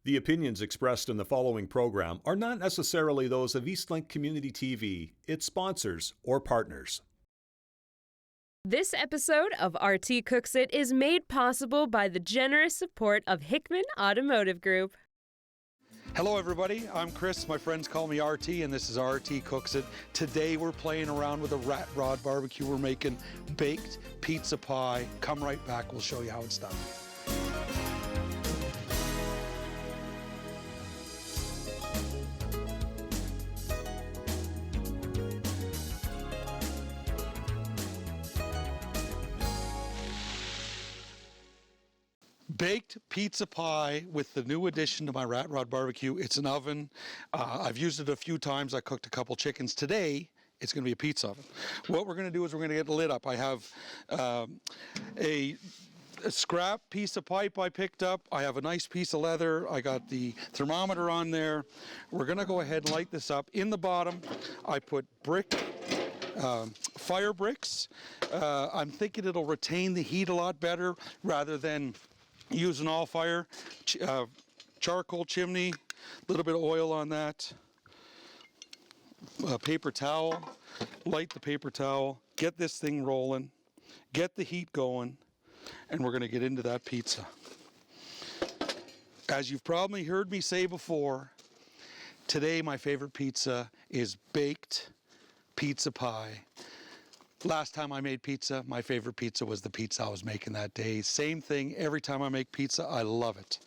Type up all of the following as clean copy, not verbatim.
The opinions expressed in the following program are not necessarily those of Eastlink Community TV, its sponsors, or partners. This episode of RT Cooks It is made possible by the generous support of Hickman Automotive Group. Hello everybody, I'm Chris, my friends call me RT, and this is RT Cooks It. Today we're playing around with a Rat Rod BBQ. We're making baked pizza pie. Come right back, we'll show you how it's done. Baked pizza pie with the new addition to my Rat Rod BBQ. It's an oven. I've used it a few times. I cooked a couple chickens. Today, it's going to be a pizza oven. What we're going to do is we're going to get the lid up. I have a scrap piece of pipe I picked up. I have a nice piece of leather. I got the thermometer on there. We're going to go ahead and light this up. In the bottom, I put fire bricks. I'm thinking it'll retain the heat a lot better rather than use an all fire, charcoal chimney, a little bit of oil on that, paper towel, light the paper towel, get this thing rolling, get the heat going, and we're going to get into that pizza. As you've probably heard me say before, today my favorite pizza is baked pizza pie. Last time I made pizza, my favorite pizza was the pizza I was making that day. Same thing, every time I make pizza, I love it.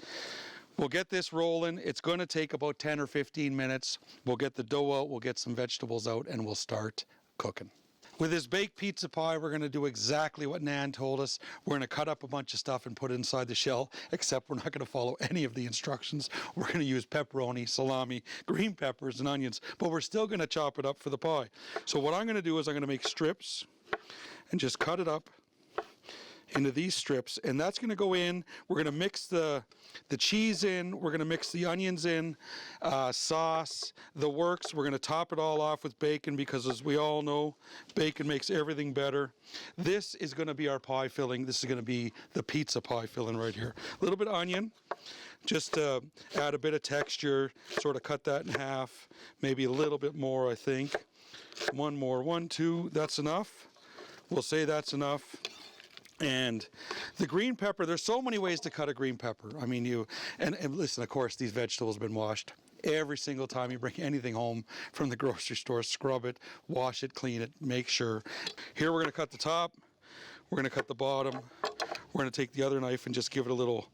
We'll get this rolling. It's going to take about 10 or 15 minutes. We'll get the dough out, we'll get some vegetables out, and we'll start cooking. With this baked pizza pie, we're going to do exactly what Nan told us. We're going to cut up a bunch of stuff and put it inside the shell, except we're not going to follow any of the instructions. We're going to use pepperoni, salami, green peppers, and onions, but we're still going to chop it up for the pie. So what I'm going to do is I'm going to make strips and just cut it up into these strips, and that's going to go in. We're going to mix the cheese in, we're going to mix the onions in, sauce, the works. We're going to top it all off with bacon because, as we all know, bacon makes everything better. This is going to be our pie filling. This is going to be the pizza pie filling right here. A little bit of onion, just to add a bit of texture, sort of cut that in half, maybe a little bit more, I think. One more, 1, 2, that's enough. We'll say that's enough. And the green pepper, there's so many ways to cut a green pepper. I mean, and listen, of course, these vegetables have been washed. Every single time you bring anything home from the grocery store, scrub it, wash it, clean it, make sure. Here we're going to cut the top, we're going to cut the bottom, we're going to take the other knife and just give it a little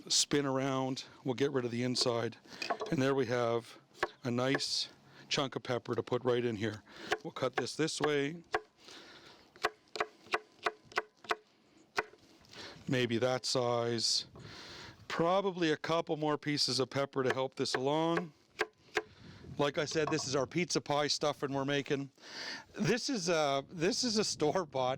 spin around. We'll get rid of the inside. And there we have a nice chunk of pepper to put right in here. We'll cut this way. Maybe that size. Probably a couple more pieces of pepper to help this along. Like I said, this is our pizza pie stuffing we're making. This is a store-bought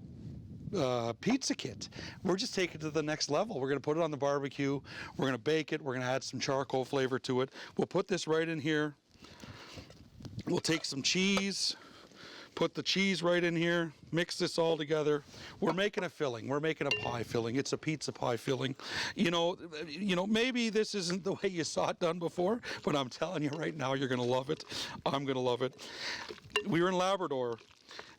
pizza kit. We're just taking it to the next level. We're going to put it on the barbecue. We're going to bake it. We're going to add some charcoal flavor to it. We'll put this right in here. We'll take some cheese. Put the cheese right in here, mix this all together. We're making a filling. We're making a pie filling. It's a pizza pie filling. You know, maybe this isn't the way you saw it done before, but I'm telling you right now, you're going to love it. I'm going to love it. We were in Labrador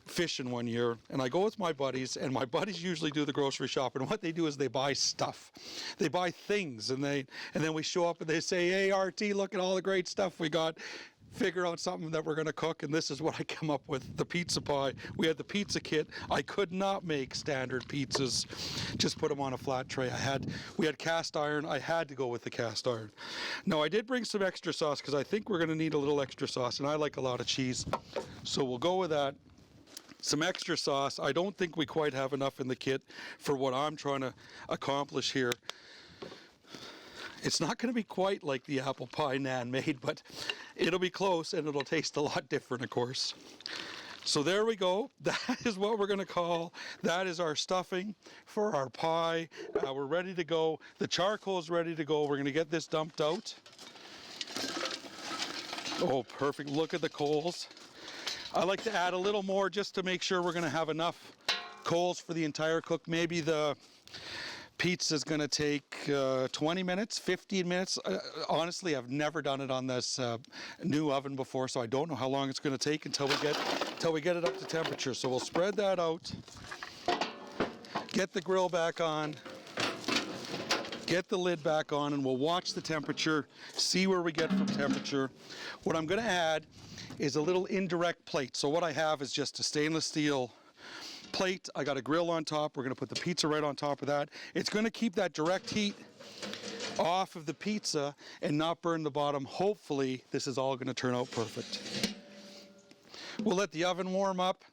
fishing one year, and I go with my buddies, and my buddies usually do the grocery shopping. And what they do is they buy stuff. They buy things, and then we show up and they say, "Hey, RT, look at all the great stuff we got. Figure out something that we're going to cook," and this is what I come up with, the pizza pie. We had the pizza kit. I could not make standard pizzas, just put them on a flat tray. We had cast iron. I had to go with the cast iron. Now, I did bring some extra sauce because I think we're going to need a little extra sauce, and I like a lot of cheese, so we'll go with that. Some extra sauce. I don't think we quite have enough in the kit for what I'm trying to accomplish here. It's not going to be quite like the apple pie Nan made, but it'll be close, and it'll taste a lot different, of course. So there we go. That is what we're going to call, that is our stuffing for our pie. We're ready to go. The charcoal is ready to go. We're going to get this dumped out. Oh, perfect. Look at the coals. I like to add a little more just to make sure we're going to have enough coals for the entire cook. Maybe the Pizza's going to take 20 minutes, 15 minutes. Honestly, I've never done it on this new oven before, so I don't know how long it's going to take until we get it up to temperature. So we'll spread that out, get the grill back on, get the lid back on, and we'll watch the temperature, see where we get from temperature. What I'm going to add is a little indirect plate. So what I have is just a stainless steel plate. I got a grill on top. We're going to put the pizza right on top of that. It's going to keep that direct heat off of the pizza and not burn the bottom. Hopefully, this is all going to turn out perfect. We'll let the oven warm up.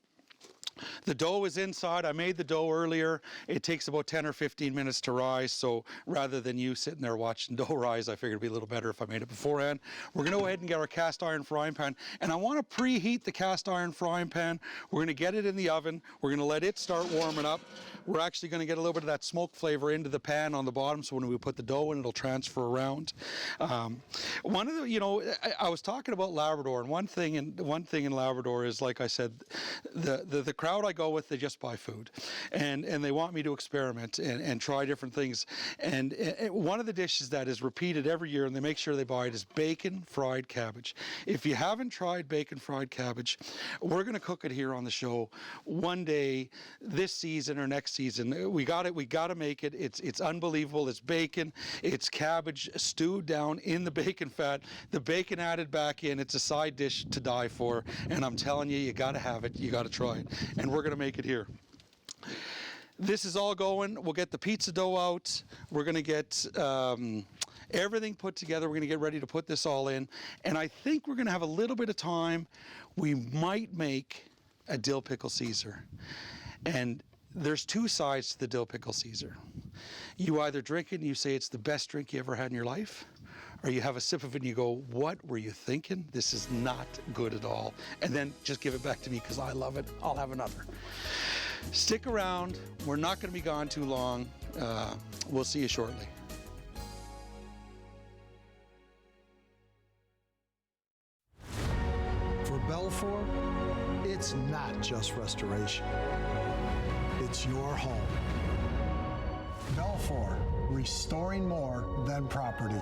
The dough is inside. I made the dough earlier. It takes about 10 or 15 minutes to rise, so rather than you sitting there watching dough rise, I figured it'd be a little better if I made it beforehand. We're going to go ahead and get our cast iron frying pan, and I want to preheat the cast iron frying pan. We're going to get it in the oven. We're going to let it start warming up. We're actually going to get a little bit of that smoke flavor into the pan on the bottom, so when we put the dough in, it'll transfer around. One of the, I was talking about Labrador, and one thing in Labrador is, like I said, the crowd I go with, they just buy food, and they want me to experiment and try different things. And one of the dishes that is repeated every year, and they make sure they buy it, is bacon fried cabbage. If you haven't tried bacon fried cabbage, we're going to cook it here on the show one day this season or next season. We got to make it. It's unbelievable. It's bacon, it's cabbage stewed down in the bacon fat, the bacon added back in. It's a side dish to die for, and I'm telling you, you got to have it. You got to try it, and we're going to make it here. This is all going. We'll get the pizza dough out. We're going to get everything put together. We're going to get ready to put this all in, and I think we're going to have a little bit of time. We might make a dill pickle Caesar, and there's two sides to the dill pickle Caesar. You either drink it and you say it's the best drink you ever had in your life, or you have a sip of it and you go, what were you thinking? This is not good at all. And then just give it back to me because I love it. I'll have another. Stick around. We're not going to be gone too long. We'll see you shortly. For Belfour, it's not just restoration. It's your home. Belfour, restoring more than property.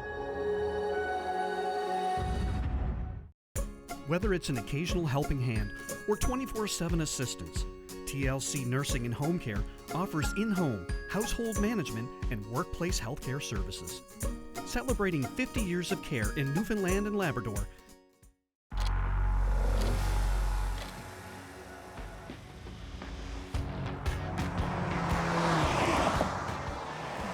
Whether it's an occasional helping hand or 24/7 assistance, TLC Nursing and Home Care offers in-home, household management, and workplace healthcare services. Celebrating 50 years of care in Newfoundland and Labrador,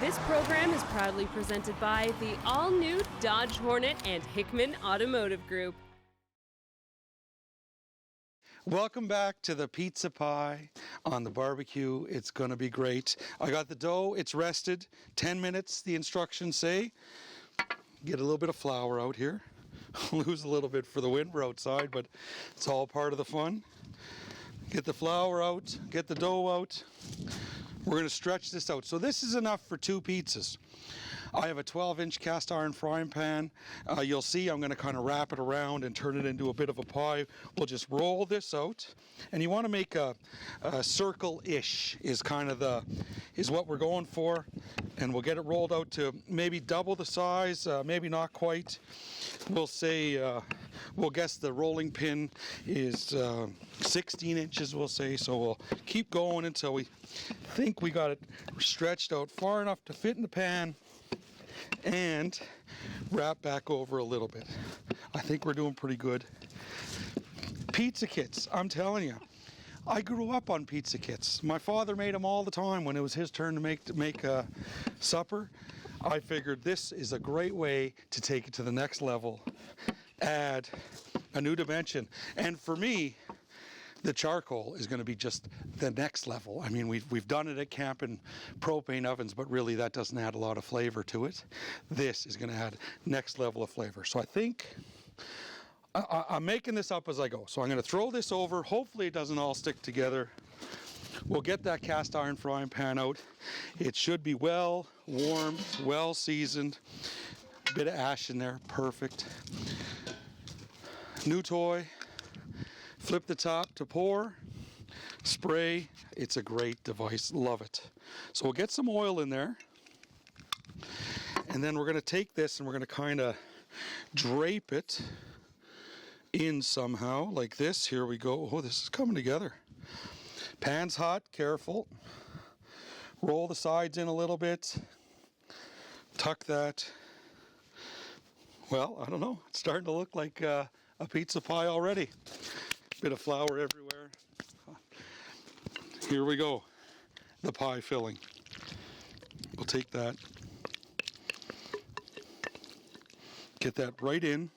This program is proudly presented by the all-new Dodge Hornet and Hickman Automotive Group. Welcome back to the pizza pie on the barbecue. It's going to be great. I got the dough. It's rested. 10 minutes, the instructions say. Get a little bit of flour out here. Lose a little bit for the wind. We're outside, but it's all part of the fun. Get the flour out. Get the dough out. We're going to stretch this out. So this is enough for 2 pizzas. I have a 12-inch cast iron frying pan. You'll see I'm going to kind of wrap it around and turn it into a bit of a pie. We'll just roll this out, and you want to make a circle-ish is what we're going for, and we'll get it rolled out to maybe double the size, maybe not quite. We'll say we'll guess the rolling pin is 16 inches. We'll say, so we'll keep going until we think we got it stretched out far enough to fit in the pan, and wrap back over a little bit. I think we're doing pretty good. Pizza kits, I'm telling you, I grew up on pizza kits. My father made them all the time when it was his turn to make supper. I figured this is a great way to take it to the next level, add a new dimension. And for me, the charcoal is going to be just the next level. I mean, we've done it at camp in propane ovens, but really that doesn't add a lot of flavor to it. This is going to add next level of flavor. So I think I'm making this up as I go. So I'm going to throw this over. Hopefully it doesn't all stick together. We'll get that cast iron frying pan out. It should be well warmed, well seasoned. A bit of ash in there, perfect. New toy. Flip the top to pour, spray. It's a great device, love it. So we'll get some oil in there. And then we're going to take this and we're going to kind of drape it in somehow like this. Here we go. Oh, this is coming together. Pan's hot, careful. Roll the sides in a little bit. Tuck that. Well, I don't know. It's starting to look like a pizza pie already. Bit of flour everywhere. Here we go. The pie filling. We'll take that. Get that right in.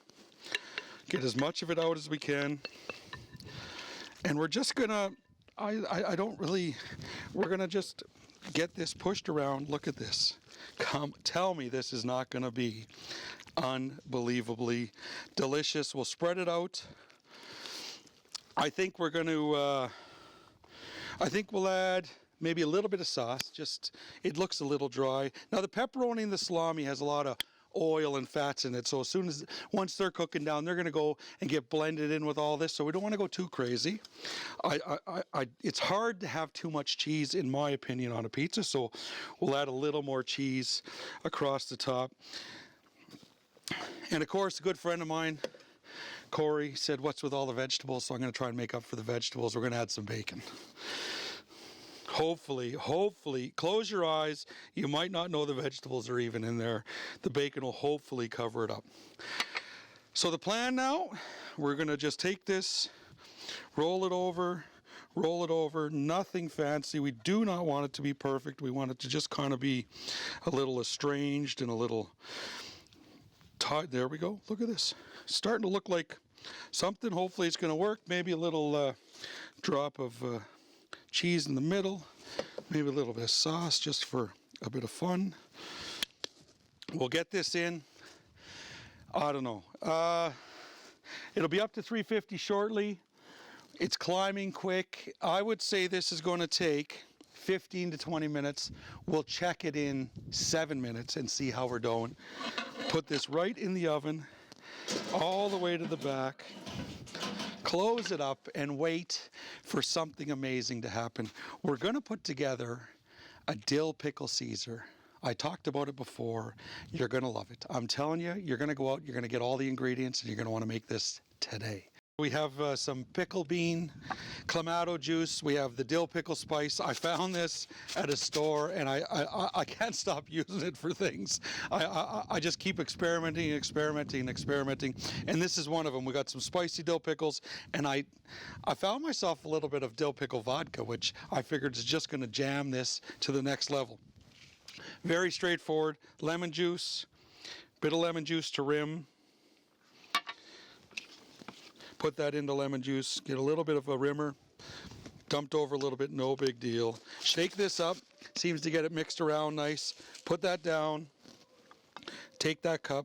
Get as much of it out as we can. And we're just gonna, I don't really, we're gonna just get this pushed around. Look at this. Come, tell me this is not gonna be unbelievably delicious. We'll spread it out. I think we're gonna, I think we'll add maybe a little bit of sauce. Just, it looks a little dry. Now the pepperoni and the salami has a lot of oil and fats in it, so as soon as once they're cooking down, they're going to go and get blended in with all this, so we don't want to go too crazy. It's hard to have too much cheese, in my opinion, on a pizza, so we'll add a little more cheese across the top. And of course, a good friend of mine, Corey, said, what's with all the vegetables? So I'm going to try and make up for the vegetables. We're going to add some bacon. Hopefully, close your eyes. You might not know the vegetables are even in there. The bacon will hopefully cover it up. So the plan now, we're going to just take this, roll it over, nothing fancy. We do not want it to be perfect. We want it to just kind of be a little estranged and a little tight. There we go. Look at this. It's starting to look like something. Hopefully it's going to work. Maybe a little drop of cheese in the middle, maybe a little bit of sauce just for a bit of fun. We'll get this in, I don't know, it'll be up to 350 shortly. It's climbing quick. I would say this is going to take 15 to 20 minutes. We'll check it in 7 minutes and see how we're doing. Put this right in the oven all the way to the back. Close it up and wait for something amazing to happen. We're going to put together a dill pickle Caesar. I talked about it before. You're going to love it. I'm telling you, you're going to go out, you're going to get all the ingredients, and you're going to want to make this today. We have some pickle bean, clamato juice. We have the dill pickle spice. I found this at a store, and I can't stop using it for things. I just keep experimenting, and this is one of them. We got some spicy dill pickles, and I found myself a little bit of dill pickle vodka, which I figured is just going to jam this to the next level. Very straightforward. Lemon juice, bit of lemon juice to rim. Put that into lemon juice, get a little bit of a rimmer, dumped over a little bit, no big deal. Shake this up, seems to get it mixed around nice. Put that down, take that cup,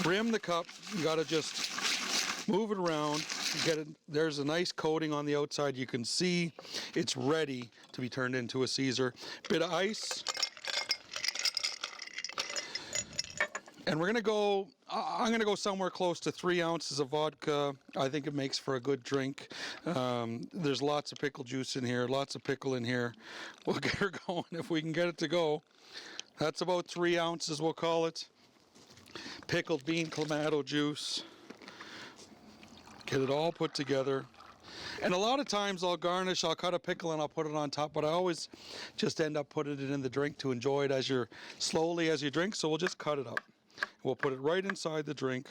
rim the cup, you gotta just move it around, get it. There's a nice coating on the outside, you can see it's ready to be turned into a Caesar. Bit of ice. And we're gonna go, I'm gonna go somewhere close to 3 ounces of vodka. I think it makes for a good drink. There's lots of pickle juice in here, lots of pickle in here. We'll get her going if we can get it to go. That's about 3 ounces, we'll call it. Pickled bean clamato juice. Get it all put together. And a lot of times I'll garnish, I'll cut a pickle and I'll put it on top, but I always just end up putting it in the drink to enjoy it slowly as you drink, so we'll just cut it up. We'll put it right inside the drink,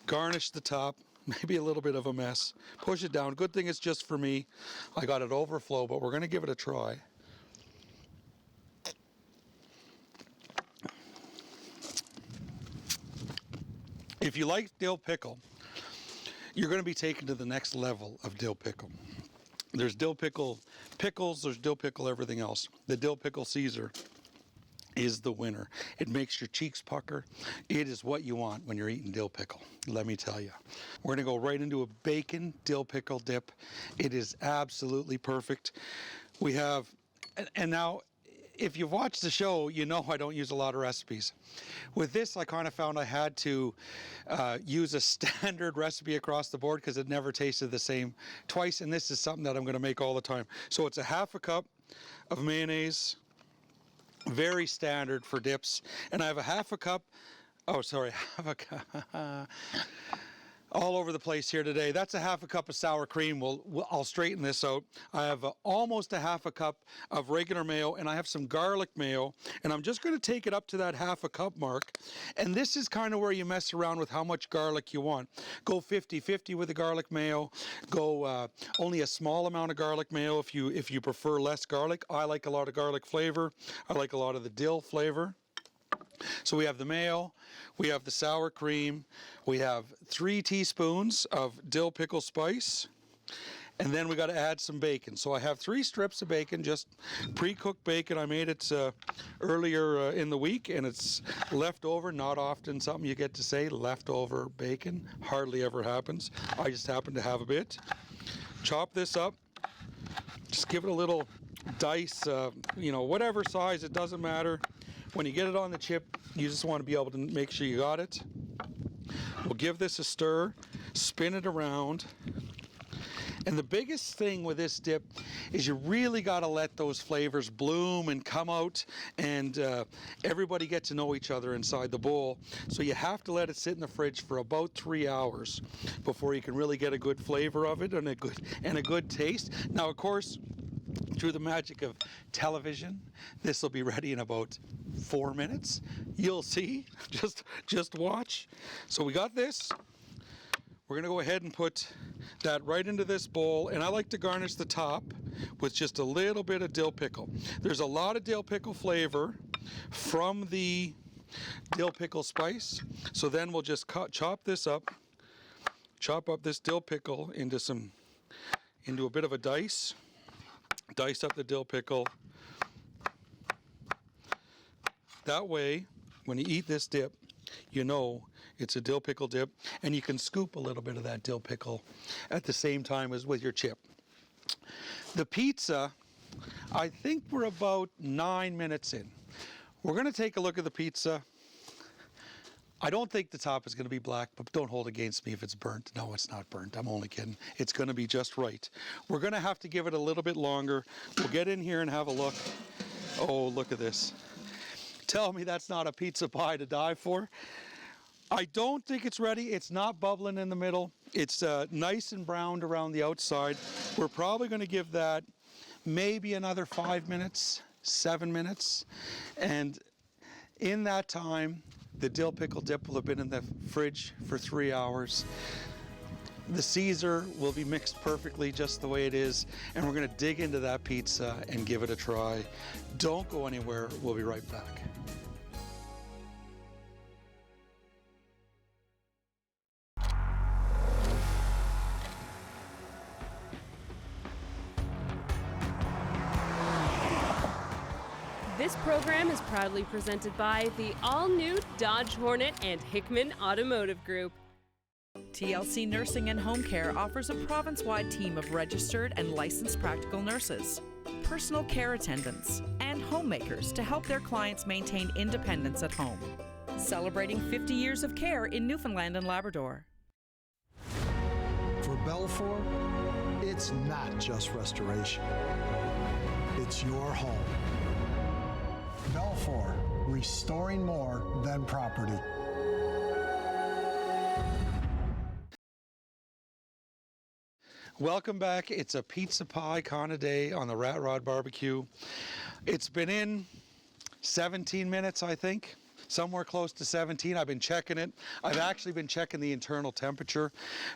garnish the top, maybe a little bit of a mess, push it down. Good thing it's just for me. I got it overflow, but we're going to give it a try. If you like dill pickle, you're going to be taken to the next level of dill pickle. There's dill pickle pickles, there's dill pickle everything else. The dill pickle Caesar is the winner. It makes your cheeks pucker. It is what you want when you're eating dill pickle, let me tell you. We're gonna go right into a bacon dill pickle dip. It is absolutely perfect. We have, and now, if you've watched the show, you know I don't use a lot of recipes. With this, I kind of found I had to use a standard recipe across the board because it never tasted the same twice, and this is something that I'm gonna make all the time. So it's a half a cup of mayonnaise, Very standard for dips. And I have a half a cup, half a cup. All over the place here today. That's a half a cup of sour cream. I'll straighten this out. I have almost a half a cup of regular mayo, and I have some garlic mayo, and I'm just going to take it up to that half a cup mark. And this is kind of where you mess around with how much garlic you want. Go 50-50 with the garlic mayo. Go only a small amount of garlic mayo if you prefer less garlic. I like a lot of garlic flavor. I like a lot of the dill flavor. So we have the mayo, we have the sour cream, we have 3 teaspoons of dill pickle spice, and then we got to add some bacon. So I have 3 strips of bacon, just pre-cooked bacon. I made it earlier in the week, and it's leftover. Not often something you get to say, leftover bacon. Hardly ever happens. I just happen to have a bit. Chop this up. Just give it a little dice, whatever size, it doesn't matter. When you get it on the chip, you just want to be able to make sure you got it. We'll give this a stir, spin it around. And the biggest thing with this dip is you really got to let those flavors bloom and come out, and everybody get to know each other inside the bowl. So you have to let it sit in the fridge for about 3 hours before you can really get a good flavor of it and a good taste. Now, of course, through the magic of television, this will be ready in about 4 minutes. You'll see. Just watch. So we got this. We're going to go ahead and put that right into this bowl, and I like to garnish the top with just a little bit of dill pickle. There's a lot of dill pickle flavor from the dill pickle spice. So then we'll just chop this up. Chop up this dill pickle into a bit of a dice. Dice up the dill pickle. That way, when you eat this dip, you know it's a dill pickle dip, and you can scoop a little bit of that dill pickle at the same time as with your chip. The pizza, I think we're about 9 minutes in. We're going to take a look at the pizza. I don't think the top is going to be black, but don't hold against me if it's burnt. No, it's not burnt. I'm only kidding. It's going to be just right. We're going to have to give it a little bit longer. We'll get in here and have a look. Oh, look at this. Tell me that's not a pizza pie to die for. I don't think it's ready. It's not bubbling in the middle. It's nice and browned around the outside. We're probably going to give that maybe another 5 minutes, 7 minutes. And in that time, the dill pickle dip will have been in the fridge for 3 hours. The Caesar will be mixed perfectly just the way it is, and we're going to dig into that pizza and give it a try. Don't go anywhere. We'll be right back. This program is proudly presented by the all-new Dodge Hornet and Hickman Automotive Group. TLC Nursing and Home Care offers a province-wide team of registered and licensed practical nurses, personal care attendants, and homemakers to help their clients maintain independence at home. Celebrating 50 years of care in Newfoundland and Labrador. For Belfour, it's not just restoration. It's your home. Belfour, restoring more than property. Welcome back. It's a pizza pie kind of day on the Rat Rod BBQ. It's been in 17 minutes, I think. Somewhere close to 17. I've been checking it. I've actually been checking the internal temperature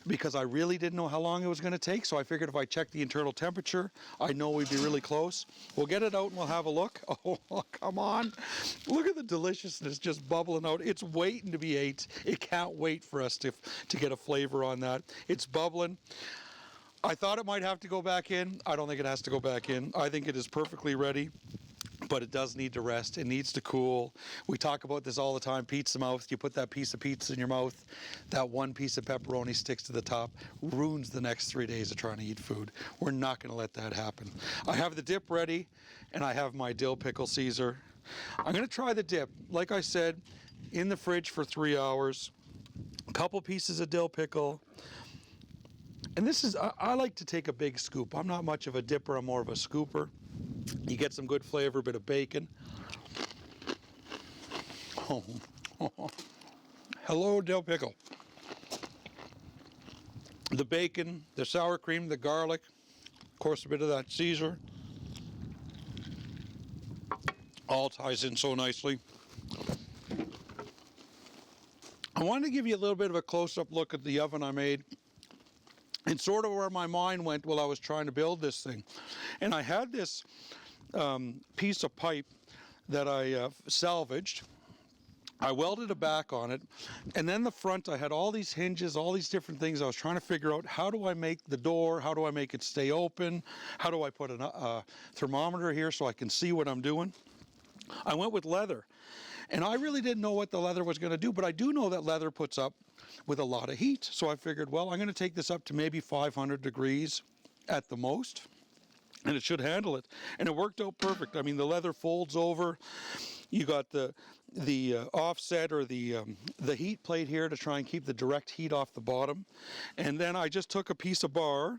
because I really didn't know how long it was going to take. So I figured if I check the internal temperature, I know we'd be really close. We'll get it out and we'll have a look. Oh, come on. Look at the deliciousness just bubbling out. It's waiting to be ate. It can't wait for us to get a flavor on that. It's bubbling. I thought it might have to go back in. I don't think it has to go back in. I think it is perfectly ready. But it does need to rest. It needs to cool. We talk about this all the time, pizza mouth. You put that piece of pizza in your mouth, that one piece of pepperoni sticks to the top, ruins the next 3 days of trying to eat food. We're not going to let that happen. I have the dip ready, and I have my dill pickle Caesar. I'm going to try the dip. Like I said, in the fridge for 3 hours, a couple pieces of dill pickle. And this is, I like to take a big scoop. I'm not much of a dipper, I'm more of a scooper. You get some good flavor, a bit of bacon. Hello, dill pickle. The bacon, the sour cream, the garlic, of course a bit of that Caesar. All ties in so nicely. I wanted to give you a little bit of a close-up look at the oven I made. And sort of where my mind went while I was trying to build this thing. And I had this piece of pipe that I salvaged. I welded a back on it, and then the front I had all these hinges, all these different things. I was trying to figure out, how do I make the door, how do I make it stay open, how do I put a thermometer here so I can see what I'm doing. I went with leather, and I really didn't know what the leather was going to do, but I do know that leather puts up with a lot of heat. So I figured, well, I'm going to take this up to maybe 500 degrees at the most, and it should handle it. And it worked out perfect. I mean, the leather folds over. You got the offset, or the heat plate here to try and keep the direct heat off the bottom. And then I just took a piece of bar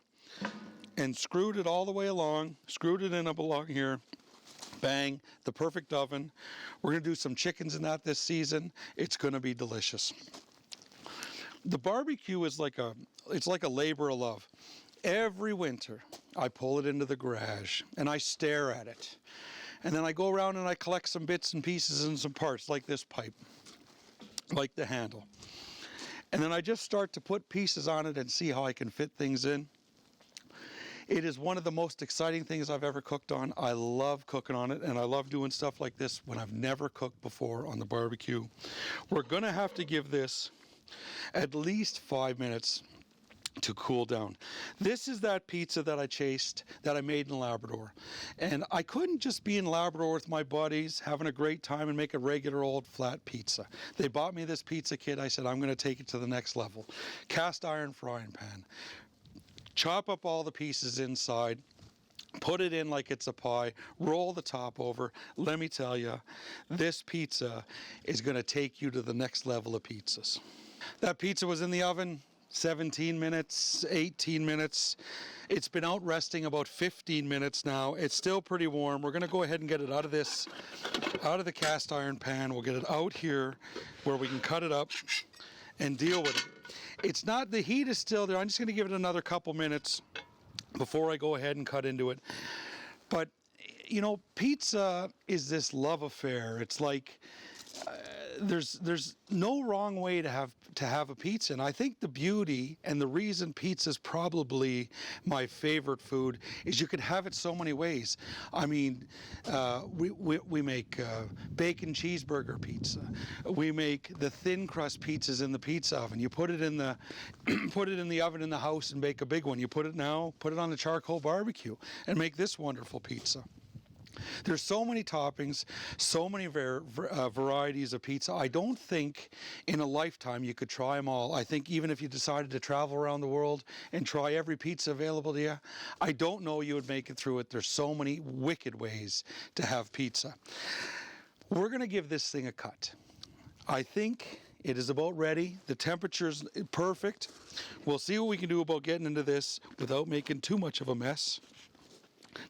and screwed it all the way along, screwed it in up along here. Bang, the perfect oven. We're going to do some chickens in that this season. It's going to be delicious. The barbecue is like a labor of love. Every winter, I pull it into the garage and I stare at it. And then I go around and I collect some bits and pieces and some parts, like this pipe, like the handle. And then I just start to put pieces on it and see how I can fit things in. It is one of the most exciting things I've ever cooked on. I love cooking on it, and I love doing stuff like this when I've never cooked before on the barbecue. We're going to have to give this at least 5 minutes to cool down. This is that pizza that I made in Labrador. And I couldn't just be in Labrador with my buddies having a great time and make a regular old flat pizza. They bought me this pizza kit. I said, I'm going to take it to the next level. Cast iron frying pan. Chop up all the pieces inside, put it in like it's a pie, roll the top over. Let me tell you, this pizza is going to take you to the next level of pizzas. That pizza was in the oven 17 minutes, 18 minutes. It's been out resting about 15 minutes now. It's still pretty warm. We're going to go ahead and get it out of the cast iron pan. We'll get it out here where we can cut it up and deal with it. It's not, the heat is still there. I'm just going to give it another couple minutes before I go ahead and cut into it. But, you know, pizza is this love affair. It's like there's no wrong way to have a pizza. And I think the beauty and the reason pizza is probably my favorite food is you could have it so many ways. I mean, we make bacon cheeseburger pizza. We make the thin crust pizzas in the pizza oven. You put it in the oven in the house and bake a big one. You put it on the charcoal barbecue and make this wonderful pizza. There's so many toppings, so many varieties of pizza. I don't think in a lifetime you could try them all. I think even if you decided to travel around the world and try every pizza available to you, I don't know you would make it through it. There's so many wicked ways to have pizza. We're going to give this thing a cut. I think it is about ready. The temperature's perfect. We'll see what we can do about getting into this without making too much of a mess.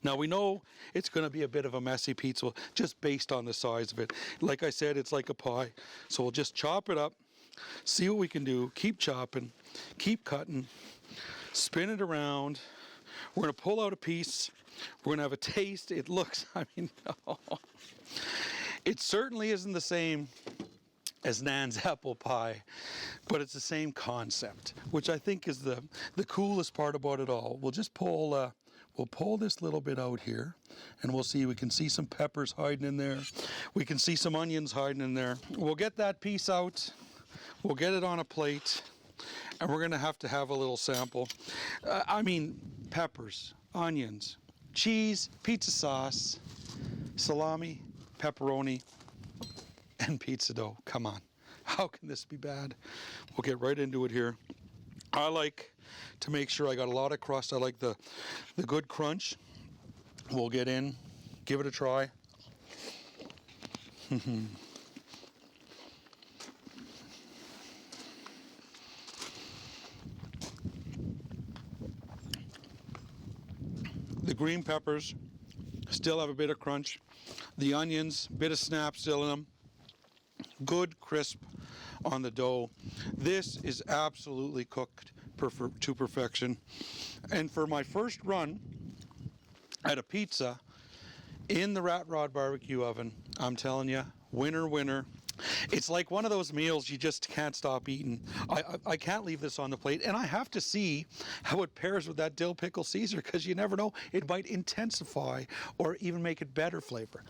Now we know it's going to be a bit of a messy pizza just based on the size of it. Like I said, it's like a pie. So we'll just chop it up, see what we can do, keep chopping, keep cutting, spin it around. We're going to pull out a piece. We're going to have a taste. It looks, it certainly isn't the same as Nan's apple pie, but it's the same concept, which I think is the coolest part about it all. We'll just pull this little bit out here, and we'll see. We can see some peppers hiding in there. We can see some onions hiding in there. We'll get that piece out. We'll get it on a plate, and we're going to have a little sample. Peppers, onions, cheese, pizza sauce, salami, pepperoni, and pizza dough. Come on. How can this be bad? We'll get right into it here. I like to make sure I got a lot of crust. I like the good crunch. We'll get in, give it a try. The green peppers still have a bit of crunch. The onions, bit of snap still in them. Good crisp on the dough. This is absolutely cooked to perfection. And for my first run at a pizza in the Rat Rod BBQ oven, I'm telling you, winner, winner. It's like one of those meals you just can't stop eating. I can't leave this on the plate, and I have to see how it pairs with that dill pickle Caesar, because you never know, it might intensify or even make it better flavor.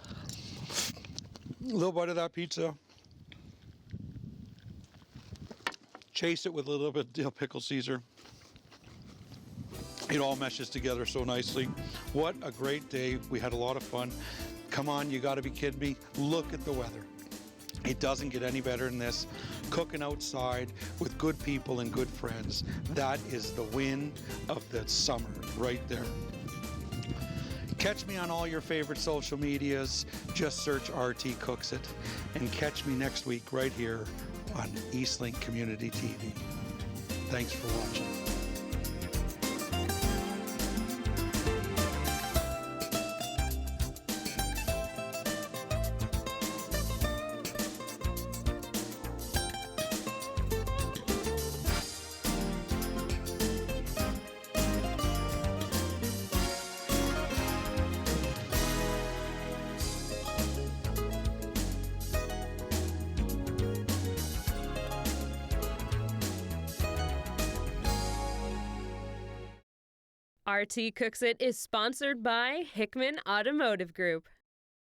A little bite of that pizza. Chase it with a little bit of dill pickle Caesar. It all meshes together so nicely. What a great day. We had a lot of fun. Come on, you gotta be kidding me. Look at the weather. It doesn't get any better than this. Cooking outside with good people and good friends. That is the win of the summer right there. Catch me on all your favorite social medias. Just search RT Cooks It. And catch me next week right here on Eastlink Community TV. Thanks for watching. RT Cooks It is sponsored by Hickman Automotive Group.